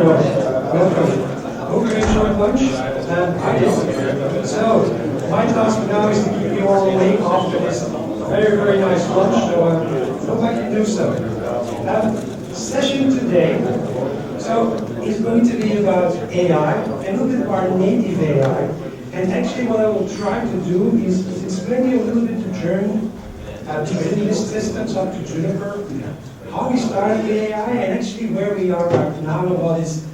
everyone. Welcome. Hope you enjoyed lunch. I did. So, my task now is to keep you all awake after this very, very nice lunch. So, hope I can do so. Session today, so is going to be about AI, and a little bit about native AI. And actually, what I will try to do is explain you a little bit the journey to building this systems up to Juniper, how we started with AI, and actually where we are right now, and what is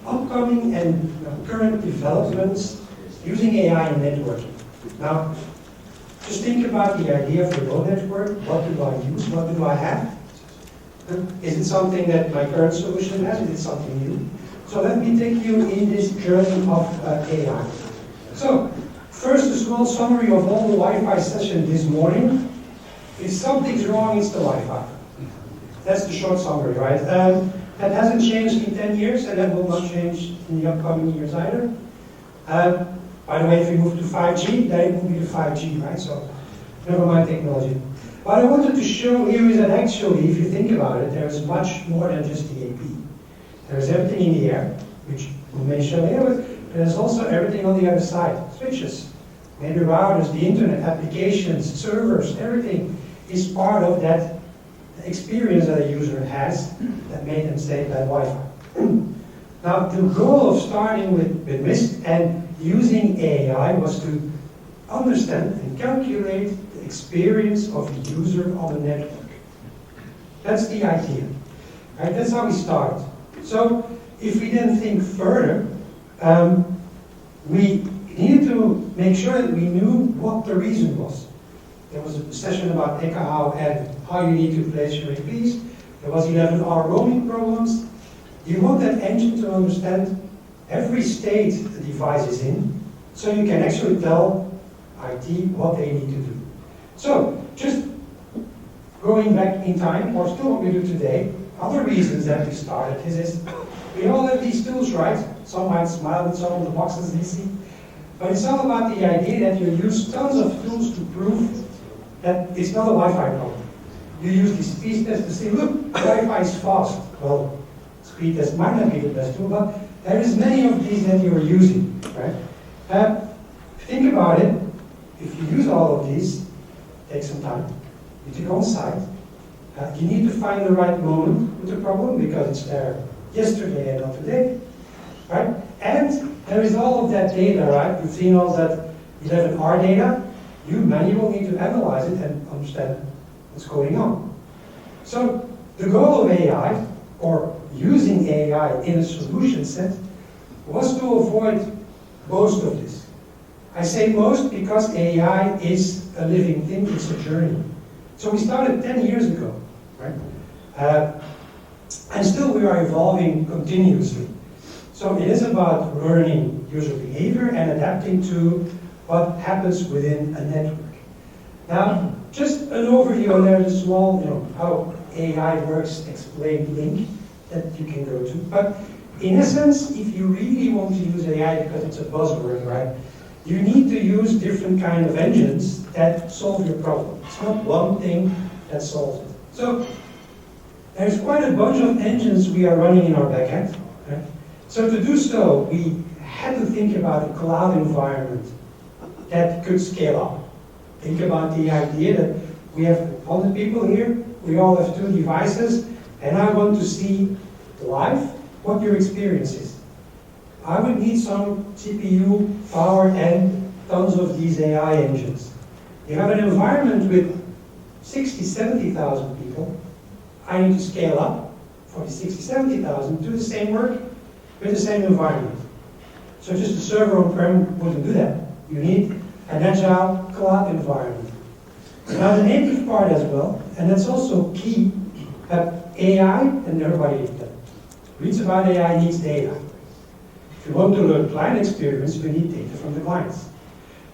upcoming and current developments using AI in networking. Now, just think about the idea of the road network. What do I use? What do I have? Is it something that my current solution has? Is it something new? So let me take you in this journey of AI. So, first a small summary of all the Wi-Fi session this morning. If something's wrong, it's the Wi-Fi. That's the short summary, right? That hasn't changed in 10 years, and that will not change in the upcoming years either. By the way, if we move to 5G, then it will be the 5G, right? So, never mind technology. What I wanted to show here is that actually, if you think about it, there's much more than just the AP. There's everything in the air, which we may show here, but there's also everything on the other side. Switches, maybe routers, the internet, applications, servers, everything is part of that experience that a user has that made them say that Wi-Fi. Now, the goal of starting with MIST and using AI was to understand and calculate the experience of the user on the network. That's the idea. Right? That's how we start. So, if we then think further, we needed to make sure that we knew what the reason was. There was a session about Ekahau and how you need to place your APs. There was 11R roaming problems. You want that engine to understand every state the device is in, so you can actually tell IT what they need to do. So, just going back in time, or still what we do today, other reasons that we started is we all have these tools, right? Some might smile with some of the boxes you see. But it's all about the idea that you use tons of tools to prove that it's not a Wi-Fi problem. You use the speed test to say, look, Wi-Fi is fast. Well, speed test might not be the best tool, but there is many of these that you're using, right? Think about it. If you use all of these, take some time. You need to go on site. You need to find the right moment with the problem because it's there yesterday and not today, right? And there is all of that data, right? You've seen all that 11R data. You manually need to analyze it and understand what's going on. So the goal of AI, or using AI in a solution set, was to avoid most of this. I say most because AI is a living thing, it's a journey. So we started 10 years ago, right? And still we are evolving continuously. So it is about learning user behavior and adapting to what happens within a network. Now, just an overview, and there's a small, how AI works explained link that you can go to. But in essence, if you really want to use AI, because it's a buzzword, right, you need to use different kind of engines that solve your problem. It's not one thing that solves it. So, there's quite a bunch of engines we are running in our backend. Right? So to do so, we had to think about a cloud environment that could scale up. Think about the idea that we have 100 people here, we all have 2 devices, and I want to see live what your experience is. I would need some CPU power and tons of these AI engines. You have an environment with 60, 70,000 people. I need to scale up for the 60, 70,000, do the same work with the same environment. So just a server on-prem wouldn't do that. You need an agile cloud environment. Now the native part as well, and that's also key, that AI, and everybody reads about AI, needs data. If you want to learn client experience, you need data from the clients.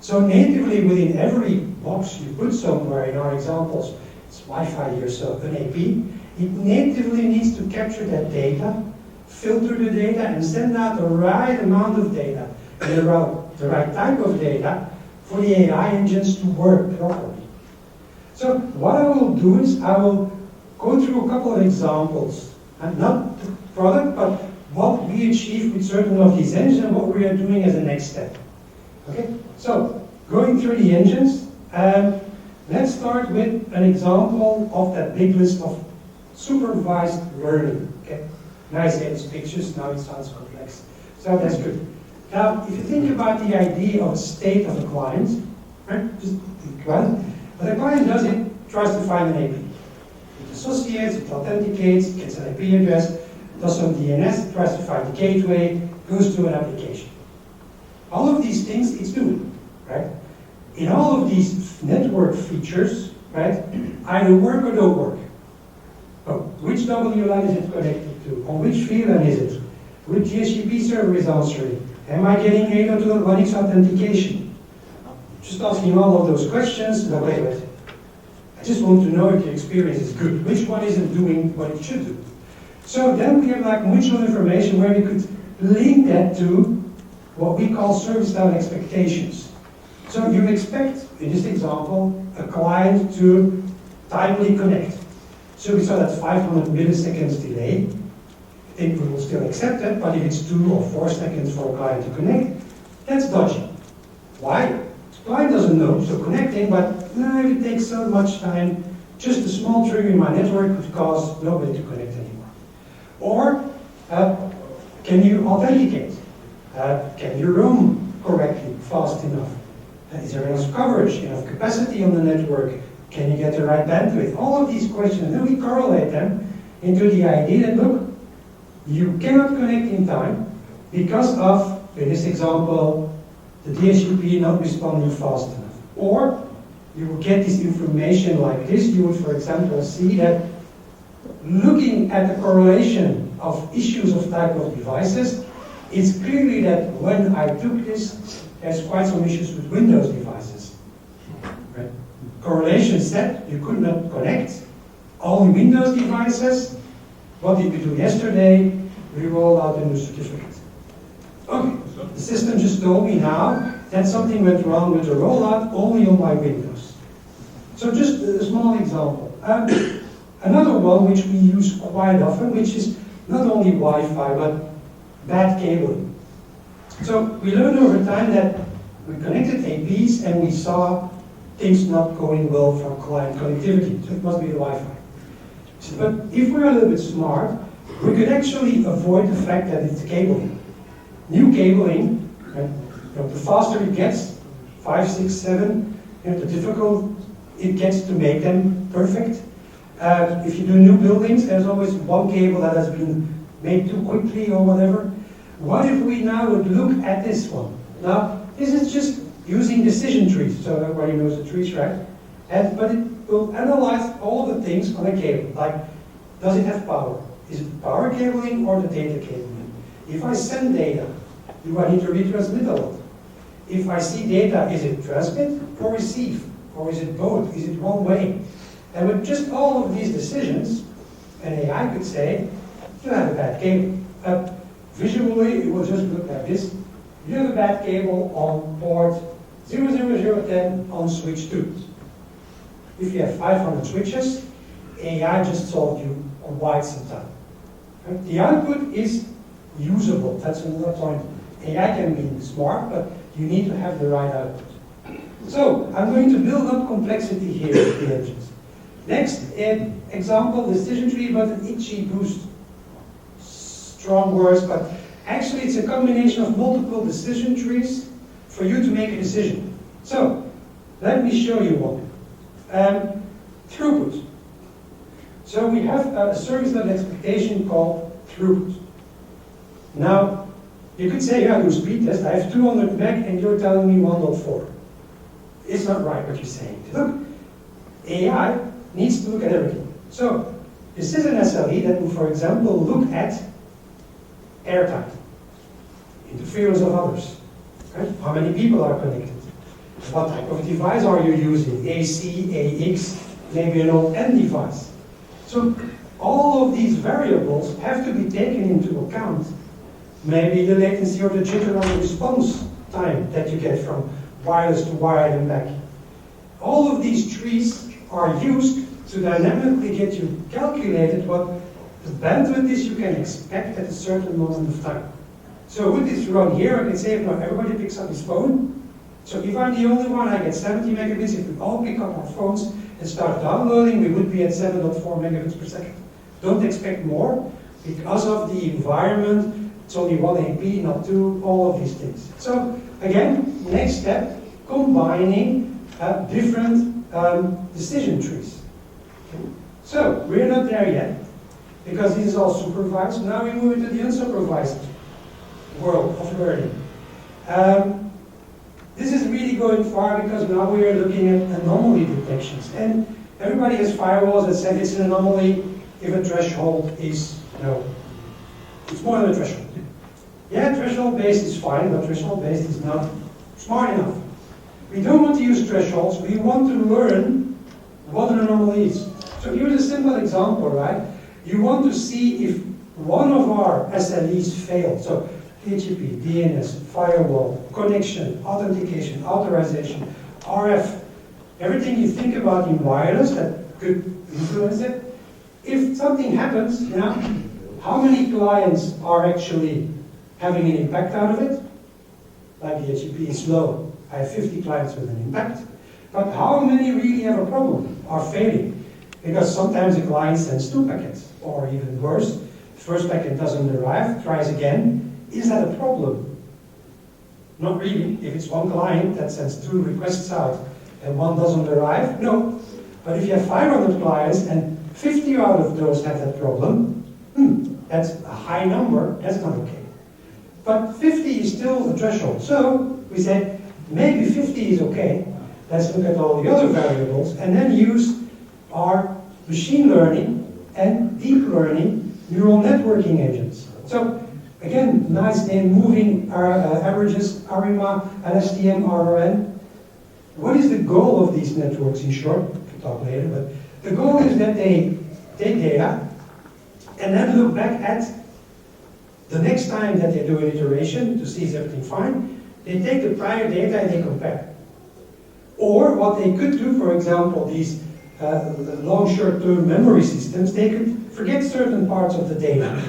So natively within every box you put somewhere, in our examples, it's Wi-Fi here, so an AP, it natively needs to capture that data, filter the data, and send out the right amount of data, and the right type of data for the AI engines to work properly. So what I will do is I will go through a couple of examples, and not the product, but what we we achieve with certain of these engines and what we are doing as a next step. Okay, so going through the engines, let's start with an example of that big list of supervised learning. Okay, nice getting pictures, now it sounds complex, so that's good. Now, if you think about the idea of a state of a client, right? Just well, what a client does, it tries to find an AP. It associates, it authenticates, gets an IP address, does some DNS, tries to find the gateway, goes to an application. All of these things it's doing, right? In all of these network features, right, either work or don't work. Oh, which WLA is it connected to? On which VLAN is it? Which DHCP server is answering? Am I getting 802.1x authentication? Just asking all of those questions, but wait. I just want to know if the experience is good. Which one isn't doing what it should do? So then we have like mutual information where we could link that to what we call service level expectations. So you expect, in this example, a client to timely connect. So we saw that 500 milliseconds delay. I think we will still accept that, but if it's 2 or 4 seconds for a client to connect, that's dodgy. Why? The client doesn't know, so connecting, but no, if it takes so much time, just a small trigger in my network could cause nobody to connect anymore. Or, can you authenticate? Can you roam correctly, fast enough? Is there enough coverage, enough capacity on the network? Can you get the right bandwidth? All of these questions, then we correlate them into the idea that, look, you cannot connect in time because of, in this example, the DHCP not responding fast enough. Or you will get this information like this. You would, for example, see that looking at the correlation of issues of type of devices, it's clearly that when I took this, there's quite some issues with Windows devices. Right? Correlation said you could not connect. Only Windows devices. What did we do yesterday? We rolled out a new certificate. Okay, the system just told me now that something went wrong with the rollout only on my Windows. So just a small example. Another one which we use quite often, which is not only Wi-Fi, but bad cabling. So we learned over time that we connected APs and we saw things not going well for client connectivity. So it must be the Wi-Fi. But if we're a little bit smart, we could actually avoid the fact that it's cabling. New cabling, right? The faster it gets, 5, 6, 7, the difficult it gets to make them perfect. If you do new buildings, there's always one cable that has been made too quickly or whatever. What if we now would look at this one? Now, this is just using decision trees, so everybody knows the trees, right? But it will analyze all the things on a cable, like, does it have power? Is it power cabling or the data cabling? If I send data, do I need to retransmit a lot? If I see data, is it transmit or receive? Or is it both? Is it one way? And with just all of these decisions, an AI could say, you have a bad cable. Visually, it will just look like this. You have a bad cable on port 00010 on switch 2. If you have 500 switches, AI just solved you on bytes and time. Right? The output is usable. That's another point. AI can be smart, but you need to have the right output. So, I'm going to build up complexity here with the engines. Next, example, decision tree, but an itchy boost. Strong words, but actually it's a combination of multiple decision trees for you to make a decision. So, let me show you one. Throughput. So we have a service level expectation called throughput. Now, you could say, yeah, do a speed test. I have 200 meg and you're telling me 1.4. It's not right what you're saying. Look, AI needs to look at everything. So, this is an SLE that will, for example, look at airtime, interference of others, right? How many people are connected? What type of device are you using? AC, AX, maybe an old N device. So all of these variables have to be taken into account. Maybe the latency or the jitter on the response time that you get from wireless to wired and back. All of these trees are used to dynamically get you calculated what the bandwidth is you can expect at a certain moment of time. So with this run here, I can say, if everybody picks up his phone, so if I'm the only one, I get 70 megabits. If we all pick up our phones and start downloading, we would be at 7.4 megabits per second. Don't expect more, because of the environment, it's only 1 AP, not 2, all of these things. So again, next step, combining different decision trees. Okay. So we're not there yet, because this is all supervised. Now we move into the unsupervised world of learning. This is really going far, because now we are looking at anomaly detections. And everybody has firewalls that say it's an anomaly if a threshold is no. It's more than a threshold. Yeah, threshold-based is fine, but threshold-based is not smart enough. We don't want to use thresholds, we want to learn what an anomaly is. So here's a simple example, right? You want to see if one of our SLEs failed. So HTTP, DNS, firewall, connection, authentication, authorization, RF, everything you think about in wireless that could influence it. If something happens, you know, how many clients are actually having an impact out of it? Like the HTTP is slow. I have 50 clients with an impact. But how many really have a problem, are failing? Because sometimes a client sends 2 packets, or even worse, the first packet doesn't arrive, tries again. Is that a problem? Not really. If it's one client that sends 2 requests out and 1 doesn't arrive, no. But if you have 500 clients and 50 out of those have that problem, that's a high number, that's not okay. But 50 is still the threshold. So we said, maybe 50 is okay. Let's look at all the other variables and then use our machine learning and deep learning neural networking agents. So again, nice name, moving averages, ARIMA, LSTM, RRN. What is the goal of these networks in short? We'll talk later, but the goal is that they take data and then look back at the next time that they do an iteration to see is everything fine. They take the prior data and they compare. Or what they could do, for example, these long short-term memory systems, they could forget certain parts of the data.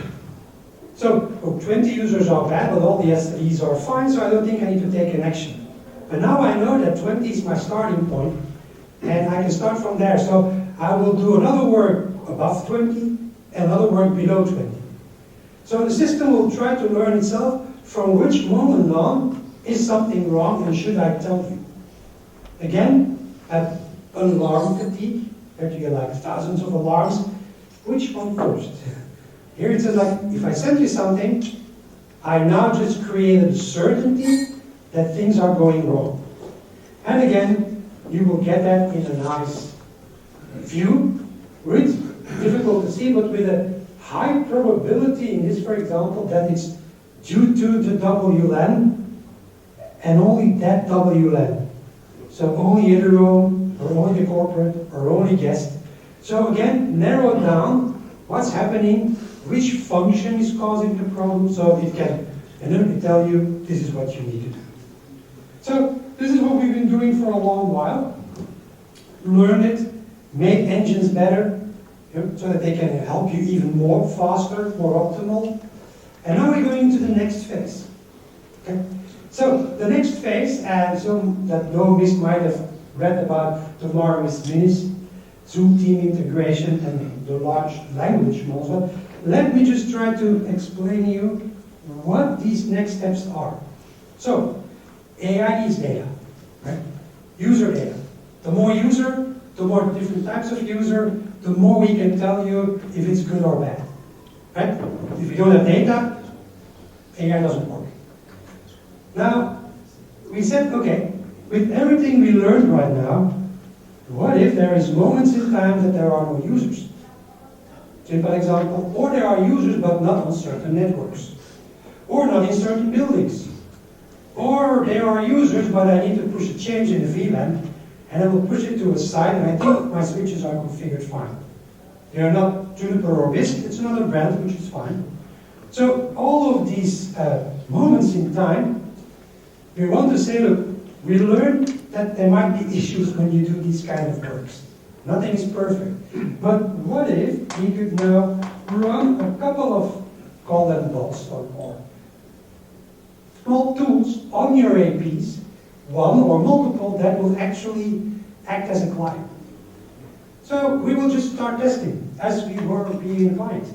So, 20 users are bad, but all the SLEs are fine, so I don't think I need to take an action. But now I know that 20 is my starting point, and I can start from there. So I will do another work above 20, and another work below 20. So the system will try to learn itself from which moment on is something wrong, and should I tell you? Again, at alarm fatigue, where you get like thousands of alarms, which one first? Here it says like, if I send you something, I now just created a certainty that things are going wrong. And again, you will get that in a nice view, it's difficult to see, but with a high probability in this, for example, that it's due to the WLAN, and only that WLAN. So only Ederoam, or only the corporate, or only guest. So again, narrow down what's happening, which function is causing the problem, so it can immediately tell you this is what you need to do. So this is what we've been doing for a long while. Learn it, make engines better, so that they can help you even more, faster, more optimal. And now we're going to the next phase. Okay? So the next phase, and some that Lovis might have read about tomorrow is Minis, Zoom team integration, and the large language models. But let me just try to explain to you what these next steps are. So AI is data, right? User data. The more user, the more different types of user, the more we can tell you if it's good or bad, right? If you don't have data, AI doesn't work. Now, we said, okay, with everything we learned right now, what if there is moments in time that there are no users? Simple example, or there are users but not on certain networks, or not in certain buildings, or there are users but I need to push a change in the VLAN, and I will push it to a site, and I think my switches are configured fine. They are not Juniper or BISC, it's another brand, which is fine. So all of these moments in time, we want to say, look, we learned that there might be issues when you do these kind of works. Nothing is perfect. But what if we could now run a couple of, call them bots or more, small tools on your APs, one or multiple, that will actually act as a client. So we will just start testing as we were being a client,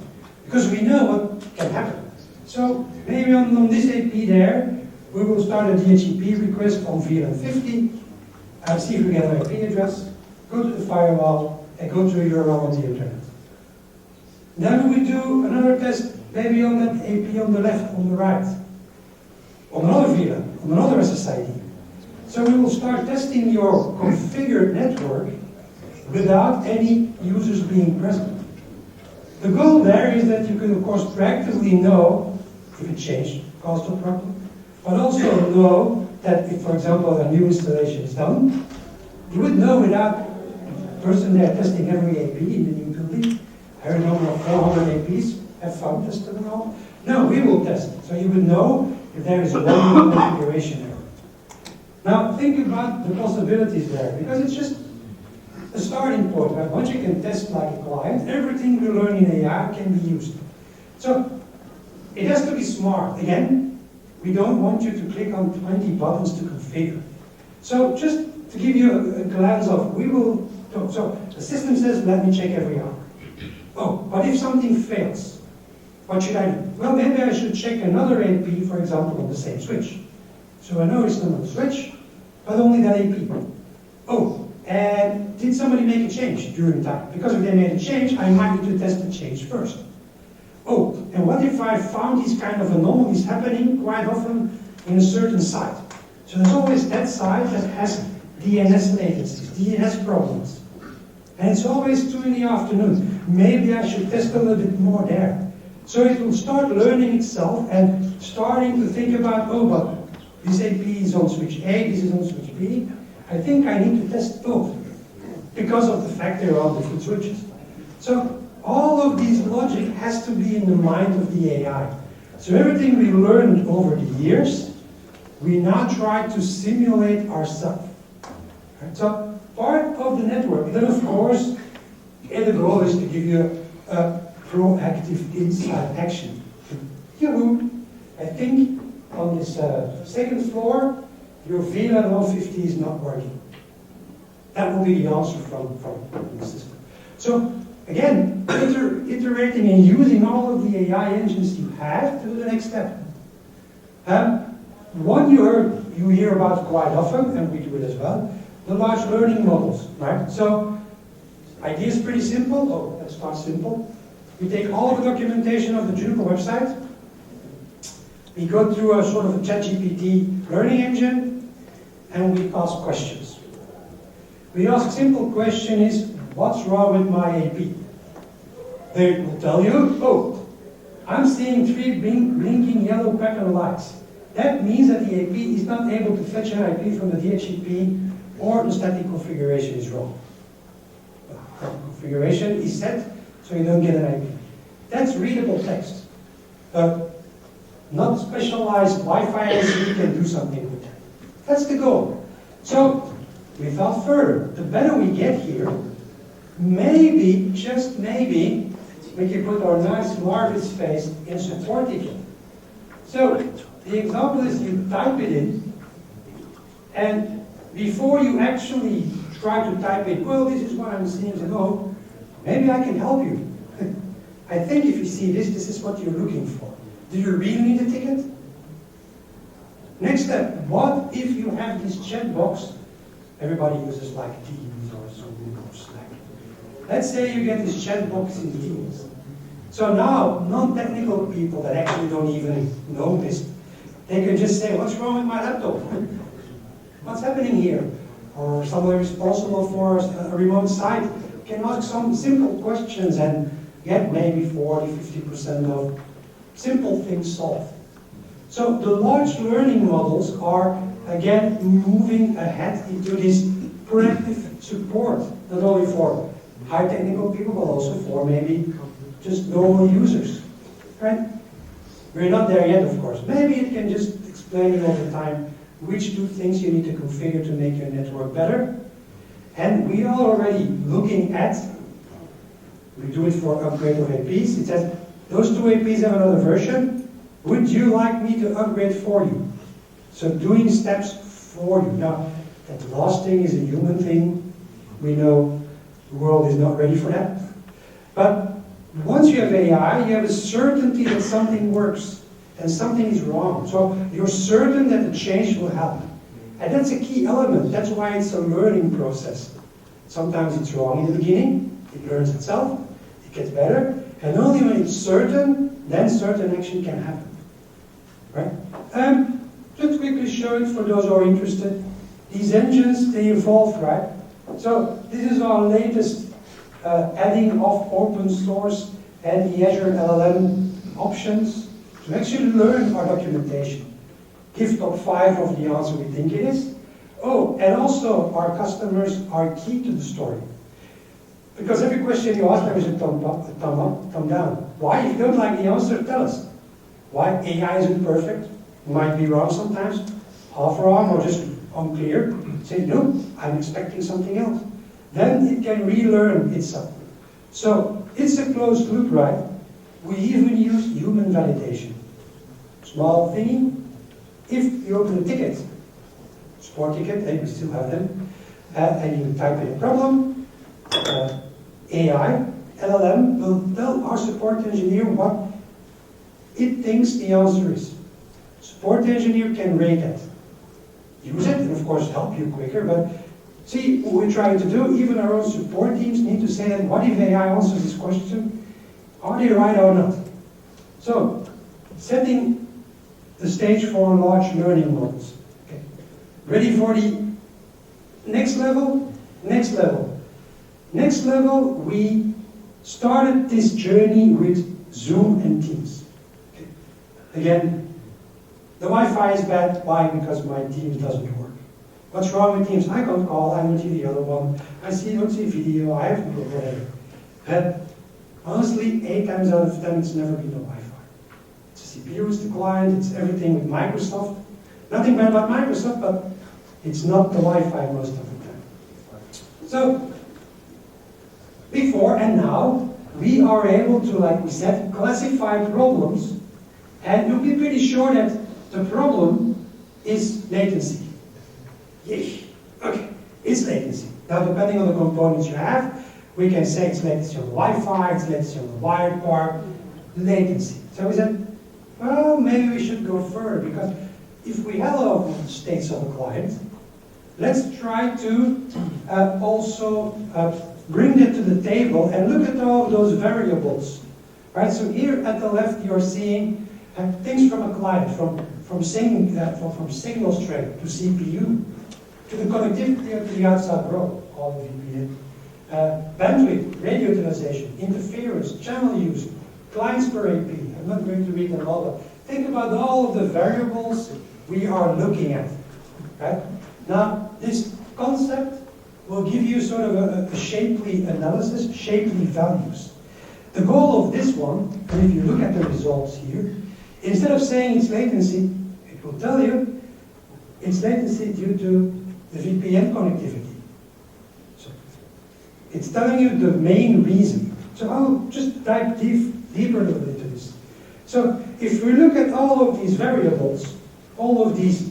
because we know what can happen. So maybe on this AP there, we will start a DHCP request on VLAN 50, see if we get an IP address, go to the firewall, and go to a URL on the internet. Then we do another test, maybe on that AP on the left, on the right, on another VLAN, on another SSID. So we will start testing your configured network without any users being present. The goal there is that you can, of course, proactively know if it changed, caused a problem, but also know that if, for example, a new installation is done, you would know without the person there testing every AP in the new building. I remember 400 APs have found tested and all. No, we will test it. So you would know if there is a wrong configuration error. Now think about the possibilities there, because it's just a starting point. Right? Once you can test like a client, everything we learn in AI can be used. So it has to be smart. Again, we don't want you to click on 20 buttons to configure. So just to give you a glance of, we will, so the system says, let me check every hour. Oh, but if something fails, what should I do? Well, maybe I should check another AP, for example, on the same switch. So I know it's not on the switch, but only that AP. Oh, and did somebody make a change during time? Because if they made a change, I might need to test the change first. Oh, and what if I found these kind of anomalies happening quite often in a certain site? So there's always that site that has DNS latencies, DNS problems. And it's always 2 in the afternoon. Maybe I should test a little bit more there. So it will start learning itself and starting to think about, oh, but this AP is on switch A, this is on switch B. I think I need to test both because of the fact they're on different switches. So all of these logic has to be in the mind of the AI. So everything we learned over the years, we now try to simulate ourselves. Right? So part of the network, then of course, the goal is to give you a proactive inside action. Yahoo! I think on this second floor, your VLAN 150 is not working. That will be the answer from the system. So again, iterating and using all of the AI engines you have to do the next step. One you hear about quite often, and we do it as well, the large learning models, right? So idea is pretty simple. Oh, let's start simple. We take all the documentation of the Juniper website. We go through a sort of a ChatGPT learning engine, and we ask questions. We ask simple question is, what's wrong with my AP? They will tell you, oh, I'm seeing 3 blinking yellow pattern lights. That means that the AP is not able to fetch an IP from the DHCP, or the static configuration is wrong. The configuration is set, so you don't get an IP. That's readable text. Not specialized Wi-Fi IC can do something with that. That's the goal. So, we thought further. The better we get here, maybe, just maybe, we can put our nice Marvis face in support ticket. So, the example is you type it in, and before you actually try to type it, well, this is what I'm seeing, and oh, maybe I can help you. I think if you see this, this is what you're looking for. Do you really need a ticket? Next step, what if you have this chat box? Everybody uses like Teams or Zoom or Slack. Let's say you get this chat box in Teams. So now, non-technical people that actually don't even know this, they can just say, what's wrong with my laptop? What's happening here? Or somebody responsible for a remote site can ask some simple questions and get maybe 40–50% of simple things solved. So the large learning models are, again, moving ahead into this proactive support, not only for high technical people, but also for maybe just normal users, right? We're not there yet, of course. Maybe it can just explain you all the time which 2 things you need to configure to make your network better. And we are already looking at, we do it for upgrade of APs, it says, those two APs have another version, would you like me to upgrade for you? So doing steps for you. Now, that last thing is a human thing. We know the world is not ready for that. But once you have AI, you have a certainty that something works and something is wrong. So you're certain that the change will happen. And that's a key element. That's why it's a learning process. Sometimes it's wrong in the beginning. It learns itself. It gets better. And only when it's certain, then certain action can happen. Right? Just quickly show it for those who are interested. These engines, they evolve, right? So this is our latest adding of open source and the Azure LLM options to actually learn our documentation. Give top 5 of the answer we think it is. Oh, and also our customers are key to the story. Because every question you ask them is a thumb up, thumb down. Why? If you don't like the answer, tell us. Why? AI isn't perfect. Might be wrong sometimes. Half wrong or just unclear. Say, no, I'm expecting something else. Then it can relearn itself. So it's a closed loop, right? We even use human validation. Small thingy. If you open a ticket, support ticket, and we still have them, and you type in a problem, AI, LLM, will tell our support engineer what it thinks the answer is. Support engineer can rate that. Use it, and of course help you quicker, but see what we're trying to do, even our own support teams need to say that, what if AI answers this question? Are they right or not? So, setting the stage for large learning models. Okay. Ready for the next level? Next level. Next level, we started this journey with Zoom and Teams. Okay. Again, the Wi-Fi is bad. Why? Because my Teams doesn't work. What's wrong with Teams? I can't call, I don't see the other one. I don't see video, I have no whatever. But honestly, 8 times out of 10, it's never been the Wi-Fi. It's the CPU, it's the client, it's everything with Microsoft. Nothing bad about Microsoft, but it's not the Wi-Fi most of the time. So, before and now, we are able to, like we said, classify problems, and you'll be pretty sure that the problem is latency. Yes. Okay, it's latency. Now, depending on the components you have, we can say it's latency on the Wi-Fi, it's latency on the wired part, latency. So we said, well, maybe we should go further, because if we have all of the states of a client, let's try to also bring that to the table and look at all of those variables. Right, so here at the left you're seeing things from a client, from signal strength to CPU, to the connectivity to the outside world, all the VPN, bandwidth, radio utilization, interference, channel use, clients per AP. I'm not going to read them all, but think about all of the variables we are looking at. Right? Now, this concept will give you sort of a shapely analysis, shapely values. The goal of this one, and if you look at the results here, instead of saying it's latency, it will tell you it's latency due to the VPN connectivity. So it's telling you the main reason. So I'll just dive deeper a little into this. So if we look at all of these variables, all of these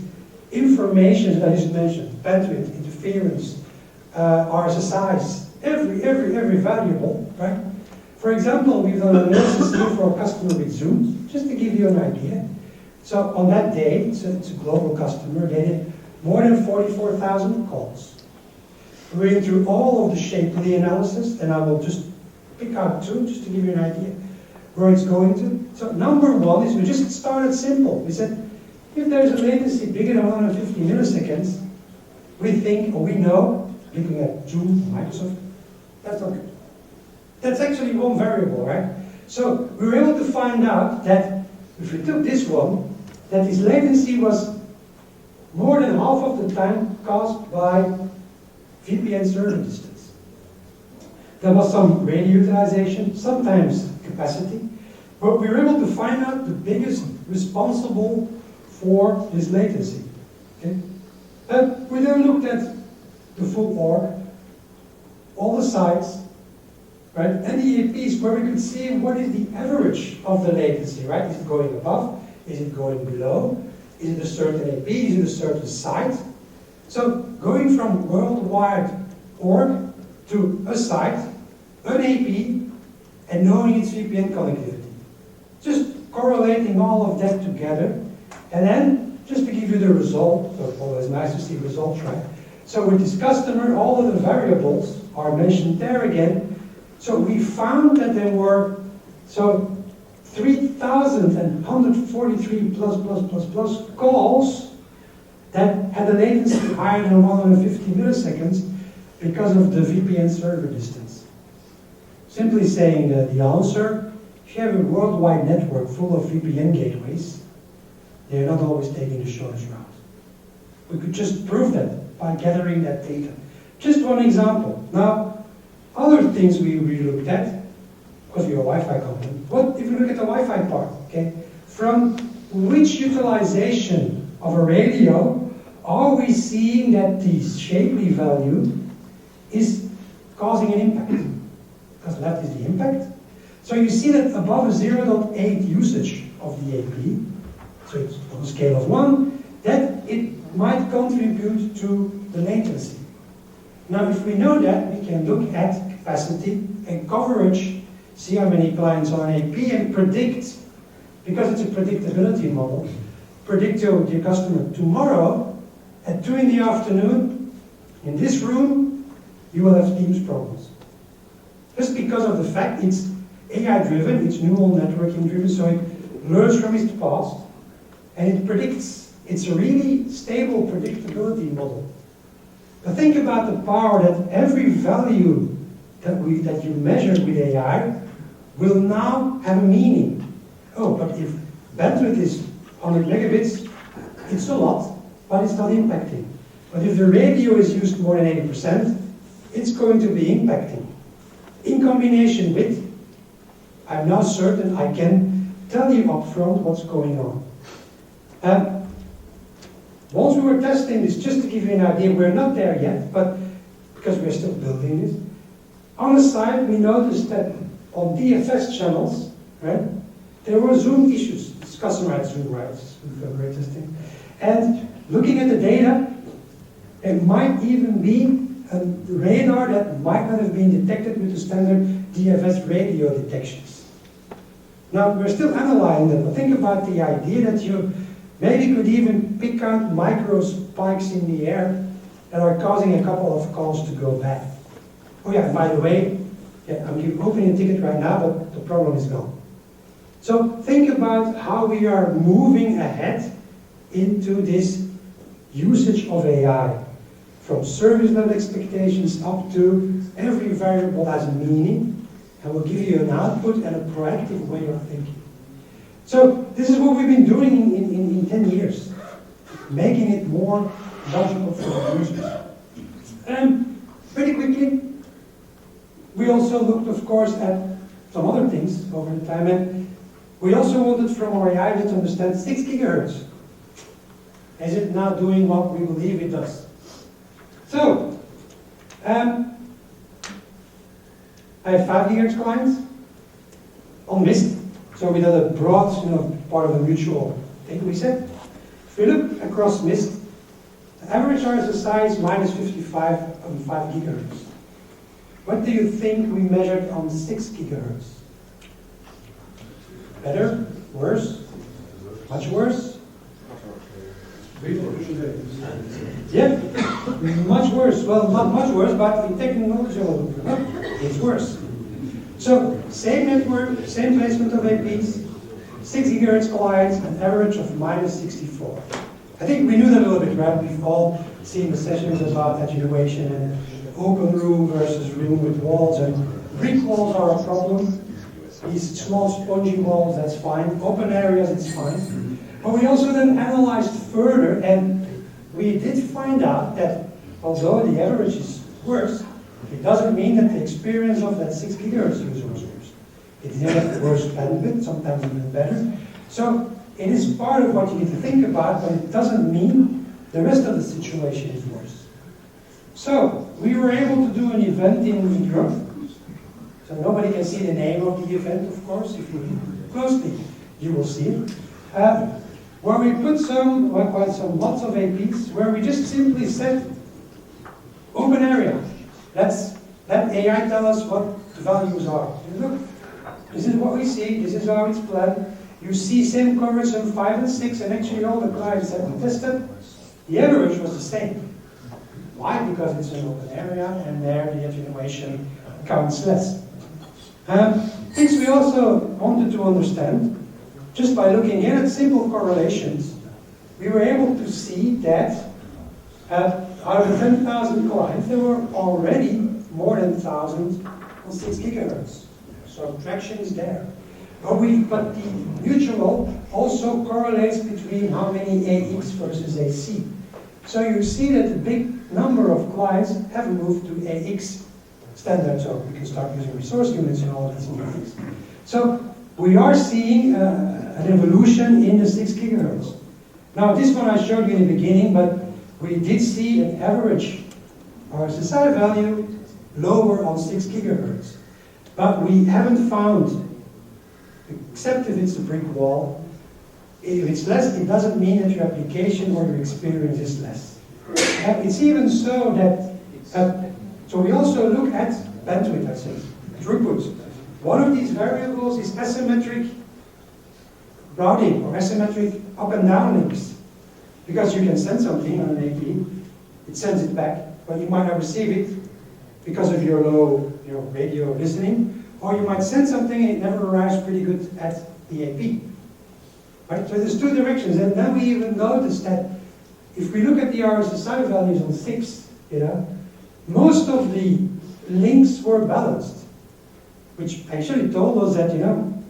information that I just mentioned, bandwidth, interference, RSSIs, every variable, right? For example, we've done an analysis here for a customer with Zoom, just to give you an idea. So on that day, it's a global customer, they did more than 44,000 calls. We went through all of the Shapley analysis, and I will just pick out 2 just to give you an idea where it's going to. So number 1 is we just started simple. We said, if there's a latency bigger than 150 milliseconds, we think, or we know, looking at Zoom, Microsoft, that's not good. That's actually one variable, right? So we were able to find out that if we took this one, that this latency was more than half of the time caused by VPN server distance. There was some radio utilization, sometimes capacity, but we were able to find out the biggest responsible for this latency. Okay? We then looked at the full org, all the sites, right? And the APs where we could see what is the average of the latency, right? Is it going above? Is it going below? Is it a certain AP? Is it a certain site? So going from worldwide org to a site, an AP, and knowing its VPN connectivity. Just correlating all of that together, and then just to give you the result, so it's always nice to see results, right? So with this customer, all of the variables are mentioned there again. So we found that there were 3,143 plus calls that had a latency higher than 150 milliseconds because of the VPN server distance. Simply saying the answer, if you have a worldwide network full of VPN gateways, they're not always taking the shortest route. We could just prove that by gathering that data. Just one example. Now, other things we looked at, because we're a Wi-Fi company, what if we look at the Wi-Fi part, okay? From which utilization of a radio are we seeing that the Shapley value is causing an impact? Because that is the impact. So you see that above a 0.8 usage of the AP, so it's on a scale of 1, that it might contribute to the latency. Now, if we know that, we can look at capacity and coverage, see how many clients on AP, and predict, because it's a predictability model, predict to your customer tomorrow at 2 in the afternoon, in this room, you will have Teams problems. Just because of the fact it's AI-driven, it's neural networking-driven, so it learns from its past, and it predicts. It's a really stable predictability model. But think about the power that every value that you measure with AI will now have a meaning. Oh, but if bandwidth is 100 megabits, it's a lot, but it's not impacting. But if the radio is used more than 80%, it's going to be impacting. In combination with, I'm now certain I can tell you upfront what's going on. Once we were testing this, just to give you an idea, we're not there yet, but because we're still building this. On the side, we noticed that on DFS channels, right, there were Zoom issues. This customer had Zoom rights, we're testing. And looking at the data, it might even be a radar that might not have been detected with the standard DFS radio detections. Now, we're still analyzing them, but think about the idea that you maybe could even pick out micro spikes in the air that are causing a couple of calls to go bad. Oh yeah, by the way, I'm opening a ticket right now, but the problem is gone. So think about how we are moving ahead into this usage of AI, from service level expectations up to every variable has a meaning, and will give you an output and a proactive way of thinking. So this is what we've been doing in 10 years, making it more logical for the users. Pretty quickly, we also looked, of course, at some other things over the time, and we also wanted from our AI to understand 6 gigahertz. Is it now doing what we believe it does? So, I have 5 gigahertz clients on Mist. So we did a broad, part of the mutual thing. We said, if we look across Mist, the average RSS size minus 55 on 5 gigahertz. What do you think we measured on 6 gigahertz? Better? Worse? Much worse? Yeah, much worse. Well, not much worse, but in technological, it's worse. So, same network, same placement of APs, 6 gigahertz clients, an average of minus 64. I think we knew that a little bit, right? We've all seen the sessions about attenuation and open room versus room with walls, and brick walls are a problem. These small spongy walls, that's fine. Open areas, it's fine. But we also then analyzed further, and we did find out that although the average is worse, it doesn't mean that the experience of that 6 gigahertz user was worse. It did have worse bandwidth, sometimes even better. So it is part of what you need to think about, but it doesn't mean the rest of the situation is worse. So, we were able to do an event in Europe. So nobody can see the name of the event, of course. If you look closely, you will see it. Where we put lots of APs, where we just simply said, open area. Let AI tell us what the values are. And look, this is what we see, this is how it's planned. You see same coverage on 5 and 6, and actually all the clients that we tested, the average was the same. Why? Because it's an open area, and there the attenuation counts less. Things we also wanted to understand, just by looking at simple correlations, we were able to see that out of the 10,000 clients, there were already more than 1,000 on 6 gigahertz. So traction is there. But the mutual also correlates between how many AX versus AC. So you see that a big number of clients have moved to AX standard, so we can start using resource units and all of these new things. So we are seeing an evolution in the 6 gigahertz. Now this one I showed you in the beginning, but we did see an average RSSI value lower on 6 gigahertz. But we haven't found, except if it's a brick wall, if it's less, it doesn't mean that your application or your experience is less. It's even so that, so we also look at bandwidth, I think, throughput. One of these variables is asymmetric routing or asymmetric up and down links. Because you can send something on an AP, it sends it back, but you might not receive it because of your low radio listening, or you might send something and it never arrives pretty good at the AP. Right? So there's two directions, and then we even noticed that if we look at the RSSI values on 6, most of the links were balanced, which actually told us that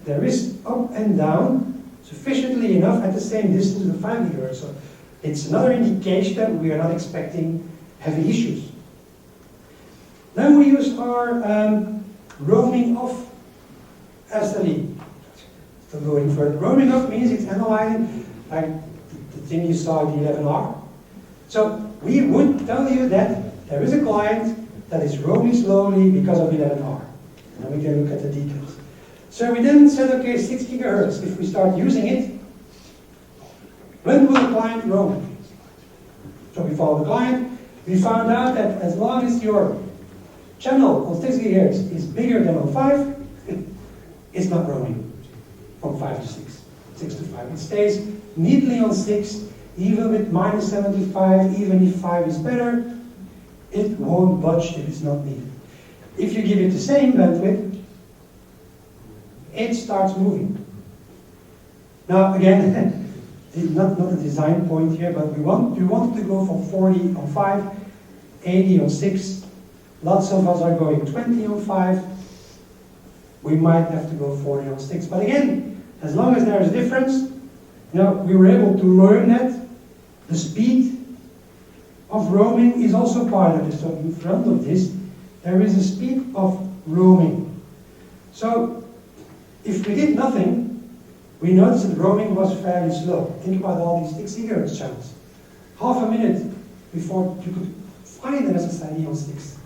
there is up and down sufficiently enough at the same distance of 5 gigahertz. So it's another indication that we are not expecting heavy issues. Then we use our roaming off SLE. So going further, roaming off means it's analyzing like the thing you saw in the 11R. So we would tell you that there is a client that is roaming slowly because of 11R. And we can look at the details. So we then said, okay, 6 gigahertz, if we start using it, when will the client roam? So we followed the client. We found out that as long as your channel on 6 gigahertz is bigger than on 5, it's not roaming from 5 to 6, 6 to 5. It stays neatly on 6, even with minus 75, even if 5 is better, it won't budge if it's not needed. If you give it the same bandwidth, it starts moving. Now again, not a design point here, but we want to go from 40 on 5, 80 on 6. Lots of us are going 20 on 5. We might have to go 40 on 6. But again, as long as there is a difference, we were able to learn that the speed of roaming is also part of this. So in front of this, there is a speed of roaming. So if we did nothing, we noticed that roaming was fairly slow. Think about all these 6 gigahertz channels. Half a minute before you could find an SSID on 6.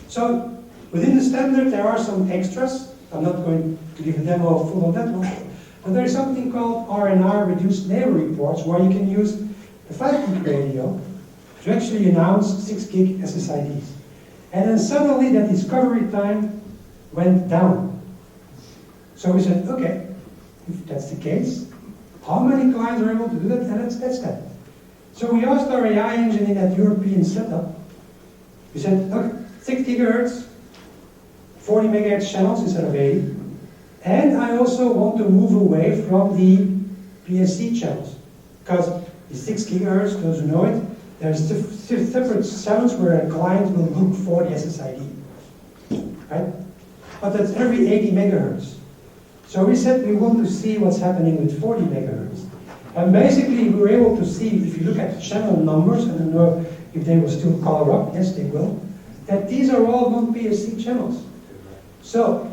So within the standard, there are some extras. I'm not going to give a demo full of that one. But there is something called RNR, reduced neighbor reports, where you can use the 5 gig radio to actually announce 6 gig SSIDs. And then suddenly that discovery time went down. So we said, okay, if that's the case, how many clients are able to do that? And let's test that. So we asked our AI engine in that European setup. We said, look, 6 gigahertz, 40 megahertz channels instead of 80. And I also want to move away from the PSC channels. Because the 6 gigahertz, those who know it, there's separate channels where a client will look for the SSID. Right? But that's every 80 megahertz. So we said we want to see what's happening with 40 megahertz. And basically we were able to see, if you look at the channel numbers, I don't know if they will still color up, yes they will, that these are all non-PSC channels. So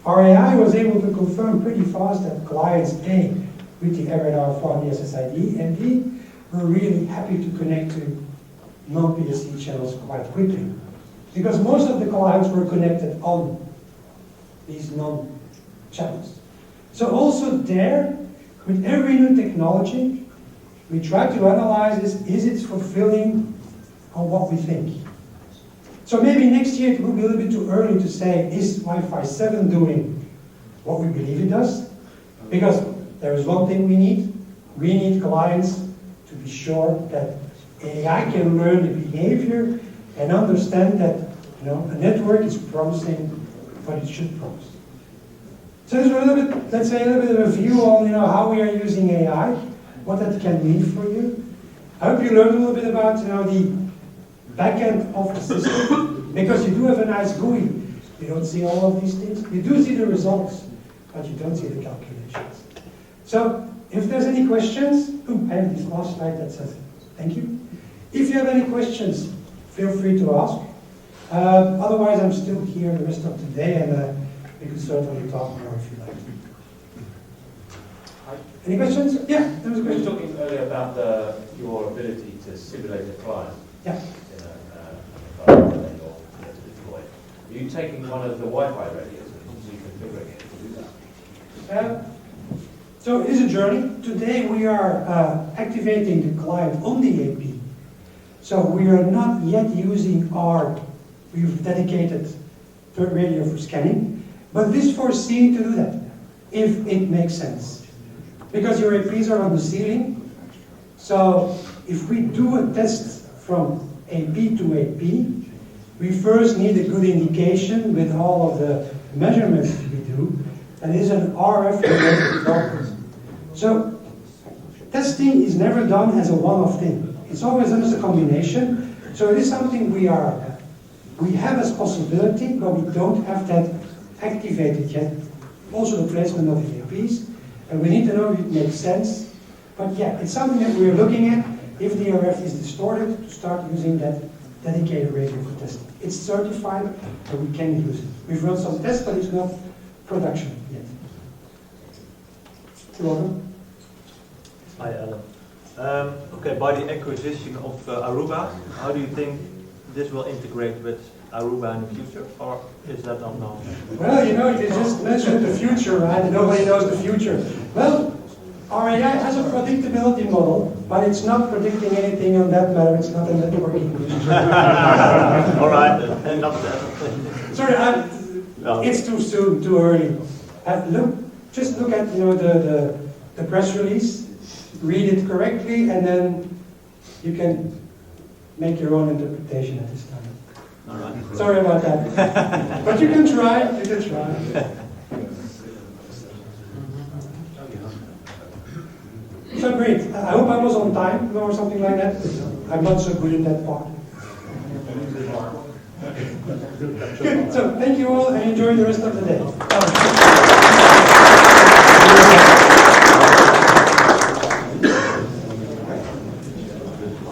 our AI was able to confirm pretty fast that clients A, with the error found the SSID, and B, were really happy to connect to non-PSC channels quite quickly. Because most of the clients were connected on these non-channels. So also there, with every new technology, we try to analyze this, is it fulfilling on what we think? So maybe next year it will be a little bit too early to say, is Wi-Fi 7 doing what we believe it does? Because there is one thing we need. We need clients to be sure that AI can learn the behavior and understand that a network is promising what it should promise. So there's a little bit, let's say, a little bit of a view on how we are using AI, what that can mean for you. I hope you learned a little bit about the back end of the system, because you do have a nice GUI. You don't see all of these things. You do see the results, but you don't see the calculations. So if there's any questions, I have this last slide that says thank you. If you have any questions, feel free to ask. Otherwise, I'm still here the rest of the day, and we can certainly talk more if you like. Any questions? Yeah, there was a question. You were talking earlier about your ability to simulate a client. Yeah. In a environment or to deploy. Are you taking one of the Wi-Fi radios and reconfiguring it to do that? So it is a journey. Today we are activating the client on the AP. So we are not yet using we've dedicated third radio for scanning, but this foreseen to do that, if it makes sense. Because your APs are on the ceiling, so if we do a test from AP to AP, we first need a good indication with all of the measurements we do, and it is an RF related problem. So testing is never done as a one-off thing. It's always done as a combination. So it is something we have as possibility, but we don't have that activated yet. Also the placement of the APs, and we need to know if it makes sense. But yeah, it's something that we're looking at. If the RF is distorted, to start using that dedicated radio for testing. It's certified, so we can use it. We've run some tests, but it's not production yet. You're welcome. Hi, Alain. Okay, by the acquisition of Aruba, how do you think this will integrate with Aruba in the future, or is that unknown? Well, you just mentioned the future, right? Nobody knows the future. Well, our AI has a predictability model, but it's not predicting anything on that matter. It's not a networking. All right, enough that. Sorry, it's too soon, too early. Just look at the press release, read it correctly, and then you can make your own interpretation at this time. All right. Sorry about that. But you can try. You can try. So great. I hope I was on time or something like that. I'm not so good in that part. Good. So thank you all and enjoy the rest of the day.